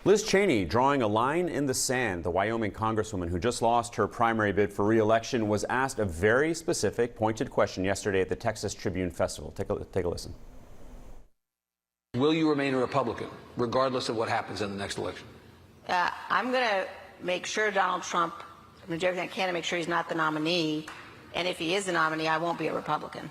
Liz Cheney drawing a line in the sand. The Wyoming congresswoman who just lost her primary bid for re-election was asked a very specific, pointed question yesterday at the Texas Tribune Festival. Take a listen. Will you remain a Republican, regardless of what happens in the next election? I'm going to make sure Donald Trump, I'm going to do everything I can to make sure he's not the nominee. And if he is the nominee, I won't be a Republican.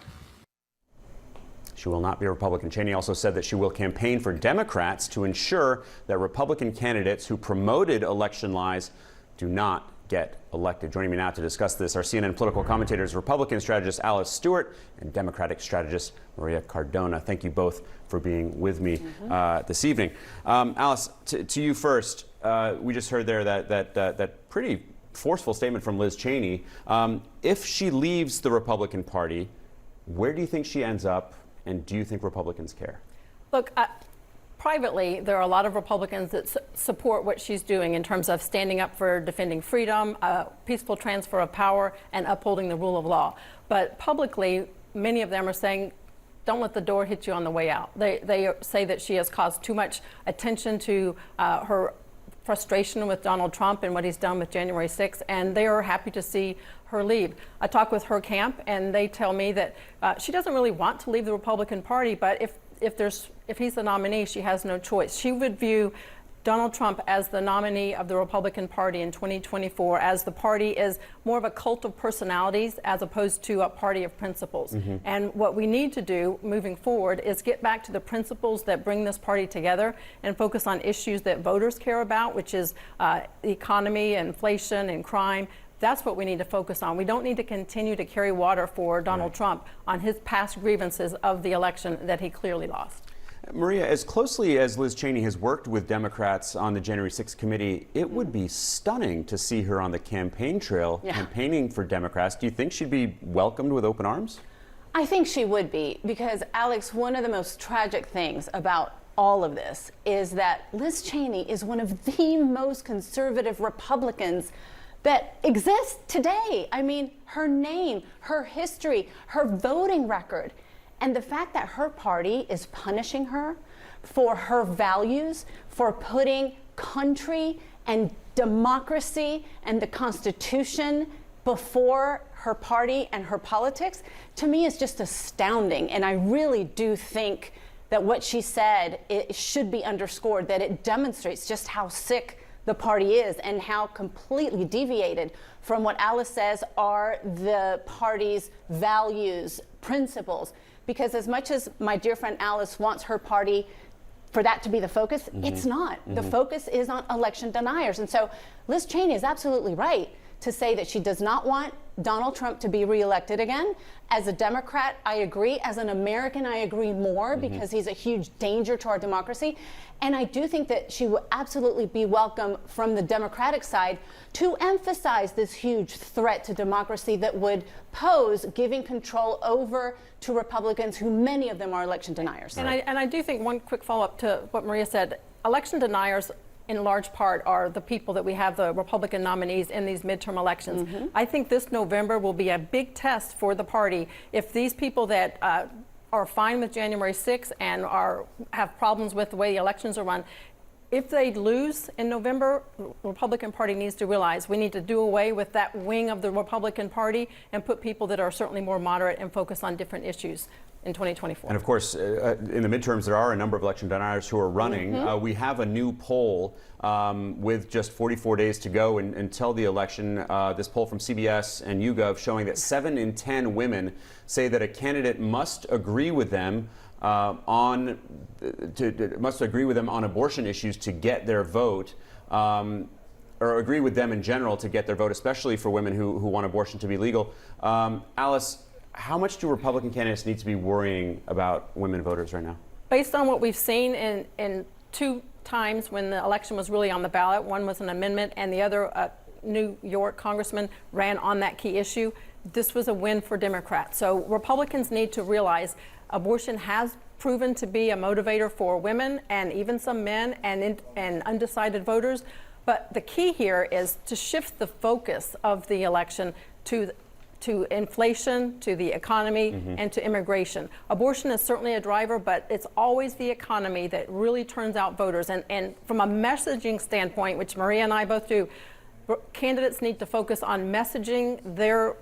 She will not be a Republican. Cheney also said that she will campaign for Democrats to ensure that Republican candidates who promoted election lies do not get elected. Joining me now to discuss this are CNN political commentators, Republican strategist Alice Stewart and Democratic strategist Maria Cardona. Thank you both for being with me this evening. Alice, to you first. We just heard there that pretty forceful statement from Liz Cheney. If she leaves the Republican Party, where do you think she ends up? And do you think Republicans care? Look, privately, there are a lot of Republicans that support what she's doing in terms of standing up for defending freedom, peaceful transfer of power, and upholding the rule of law. But publicly, many of them are saying, don't let the door hit you on the way out. They say that she has caused too much attention to her frustration with Donald Trump and what he's done with January 6th, and they are happy to see her leave. I talk with her camp, and they tell me that she doesn't really want to leave the Republican Party, but if he's the nominee, she has no choice. She would view Donald Trump as the nominee of the Republican Party in 2024, as the party is more of a cult of personalities as opposed to a party of principles. And what we need to do moving forward is get back to the principles that bring this party together and focus on issues that voters care about, which is the economy, inflation, and crime. That's what we need to focus on. We don't need to continue to carry water for Donald Trump on his past grievances of the election that he clearly lost. Maria, as closely as Liz Cheney has worked with Democrats on the January 6th committee, it would be stunning to see her on the campaign trail campaigning for Democrats. Do you think she'd be welcomed with open arms? I think she would be, because, Alex, one of the most tragic things about all of this is that Liz Cheney is one of the most conservative Republicans that exists today. I mean, her name, her history, her voting record. And the fact that her party is punishing her for her values, for putting country and democracy and the Constitution before her party and her politics, to me is just astounding. And I really do think that what she said, it should be underscored, that it demonstrates just how sick the party is and how completely deviated from what Alice says are the party's values, principles. Because as much as my dear friend Alice wants her party for that to be the focus, it's not. The focus is on election deniers. And so Liz Cheney is absolutely right to say that she does not want Donald Trump to be reelected again. As a Democrat, I agree. As an American, I agree more because he's a huge danger to our democracy. And I do think that she will absolutely be welcome from the Democratic side to emphasize this huge threat to democracy that would pose giving control over to Republicans, who many of them are election deniers. And I do think, one quick follow-up to what Maria said, election deniers in large part are the people that we have, the Republican nominees in these midterm elections. I think this November will be a big test for the party. If these people that are fine with January 6th and have problems with the way the elections are run, if they lose in November, the Republican Party needs to realize we need to do away with that wing of the Republican Party and put people that are certainly more moderate and focus on different issues in 2024. And of course, in the midterms, there are a number of election deniers who are running. We have a new poll with just 44 days to go until the election. This poll from CBS and YouGov showing that 7 in 10 women say that a candidate must agree with them on abortion issues to get their vote, or agree with them in general to get their vote, especially for women who want abortion to be legal. Alice, how much do Republican candidates need to be worrying about women voters right now? Based on what we've seen in 2 times when the election was really on the ballot, one was an amendment and the other New York congressman ran on that key issue, this was a win for Democrats. So Republicans need to realize abortion has proven to be a motivator for women and even some men and undecided voters. But the key here is to shift the focus of the election to to inflation, to the economy, and to immigration. Abortion is certainly a driver, but it's always the economy that really turns out voters. And from a messaging standpoint, which Maria and I both do, candidates need to focus on messaging their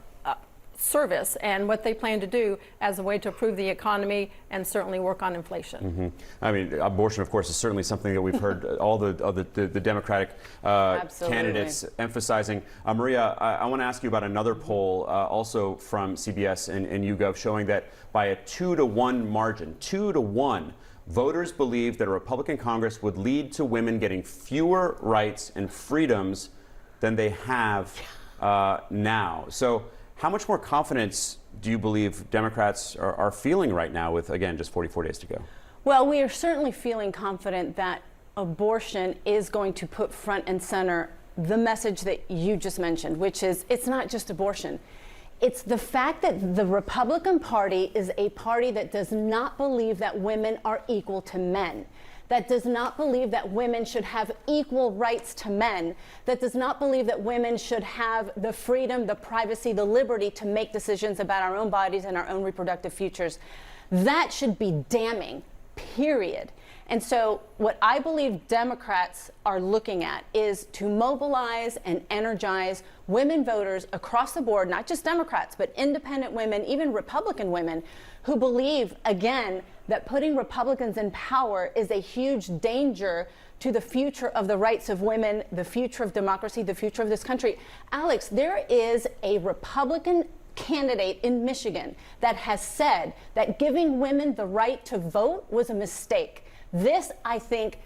service and what they plan to do as a way to improve the economy and certainly work on inflation. I mean, abortion, of course, is certainly something that we've heard all the Democratic candidates emphasizing. Maria, I want to ask you about another poll, also from CBS and YouGov, showing that by a 2-to-1 margin, 2-to-1, voters believe that a Republican Congress would lead to women getting fewer rights and freedoms than they have now. So how much more confidence do you believe Democrats are feeling right now with, again, just 44 days to go? Well, we are certainly feeling confident that abortion is going to put front and center the message that you just mentioned, which is it's not just abortion. It's the fact that the Republican Party is a party that does not believe that women are equal to men, that does not believe that women should have equal rights to men, that does not believe that women should have the freedom, the privacy, the liberty to make decisions about our own bodies and our own reproductive futures. That should be damning, period. And so what I believe Democrats are looking at is to mobilize and energize women voters across the board, not just Democrats, but independent women, even Republican women, who believe, again, that putting Republicans in power is a huge danger to the future of the rights of women, the future of democracy, the future of this country. Alex, there is a Republican candidate in Michigan that has said that giving women the right to vote was a mistake. This, I think,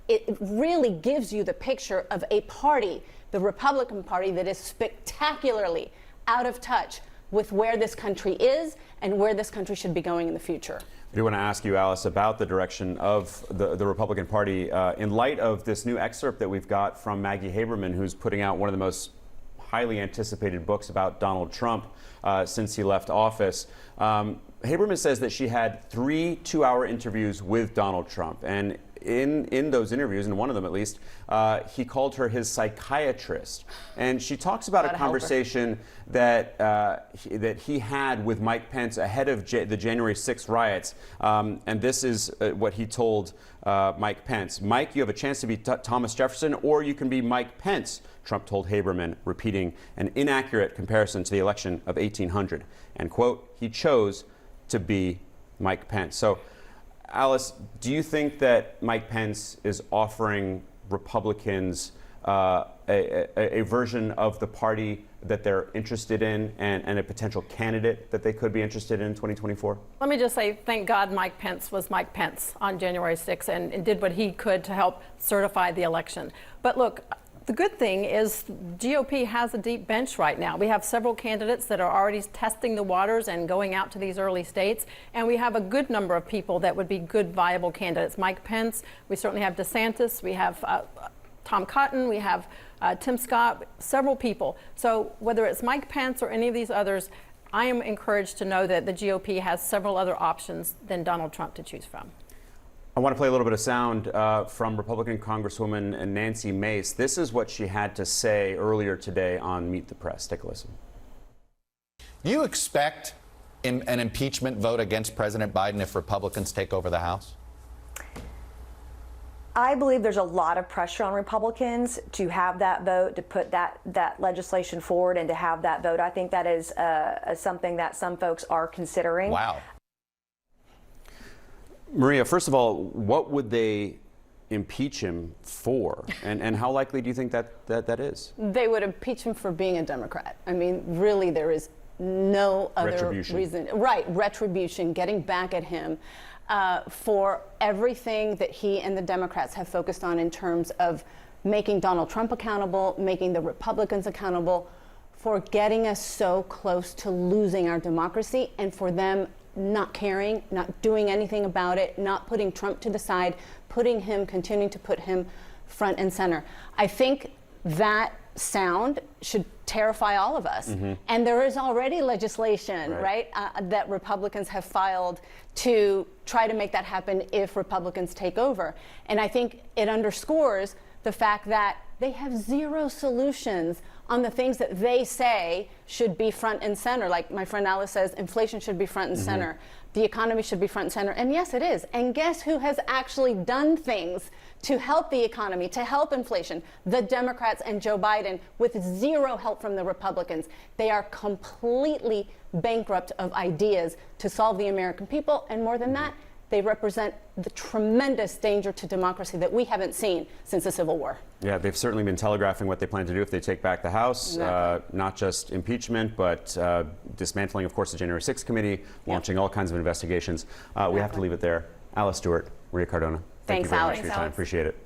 it really gives you the picture of a party, the Republican Party, that is spectacularly out of touch with where this country is and where this country should be going in the future. I do want to ask you, Alice, about the direction of the Republican Party in light of this new excerpt that we've got from Maggie Haberman, who's putting out one of the most highly anticipated books about Donald Trump since he left office. Haberman says that she had 3 two-hour interviews with Donald Trump, and in those interviews, in one of them at least, he called her his psychiatrist. And she talks about a conversation that he had with Mike Pence ahead of the January 6th riots. And this is what he told Mike Pence. Mike, you have a chance to be Thomas Jefferson, or you can be Mike Pence, Trump told Haberman, repeating an inaccurate comparison to the election of 1800. And, quote, he chose to be Mike Pence. So, Alice, do you think that Mike Pence is offering Republicans a version of the party that they're interested in and a potential candidate that they could be interested in 2024? Let me just say, thank God Mike Pence was Mike Pence on January 6th and did what he could to help certify the election. But look, the good thing is GOP has a deep bench right now. We have several candidates that are already testing the waters and going out to these early states, and we have a good number of people that would be good, viable candidates. Mike Pence, we certainly have DeSantis, we have Tom Cotton, we have Tim Scott, several people. So whether it's Mike Pence or any of these others, I am encouraged to know that the GOP has several other options than Donald Trump to choose from. I want to play a little bit of sound from Republican Congresswoman Nancy Mace. This is what she had to say earlier today on Meet the Press. Take a listen. You expect an impeachment vote against President Biden if Republicans take over the House? I believe there's a lot of pressure on Republicans to have that vote, to put that legislation forward and to have that vote. I think that is something that some folks are considering. Wow. Maria, first of all, what would they impeach him for? And how likely do you think that is? They would impeach him for being a Democrat. I mean, really, there is no other reason. Right, retribution, getting back at him for everything that he and the Democrats have focused on in terms of making Donald Trump accountable, making the Republicans accountable, for getting us so close to losing our democracy, and for them not caring, not doing anything about it, not putting Trump to the side, continuing to put him front and center. I think that sound should terrify all of us. Mm-hmm. And there is already legislation, right, that Republicans have filed to try to make that happen if Republicans take over. And I think it underscores the fact that they have zero solutions on the things that they say should be front and center. Like my friend Alice says, inflation should be front and center. The economy should be front and center. And yes, it is. And guess who has actually done things to help the economy, to help inflation? The Democrats and Joe Biden, with zero help from the Republicans. They are completely bankrupt of ideas to solve the American people. And more than that, they represent the tremendous danger to democracy that we haven't seen since the Civil War. Yeah, they've certainly been telegraphing what they plan to do if they take back the House. Not just impeachment, but dismantling, of course, the January 6th committee, launching all kinds of investigations. We have to leave it there. Alice, Stewart, Maria Cardona. Thank you very much for your time. Appreciate it.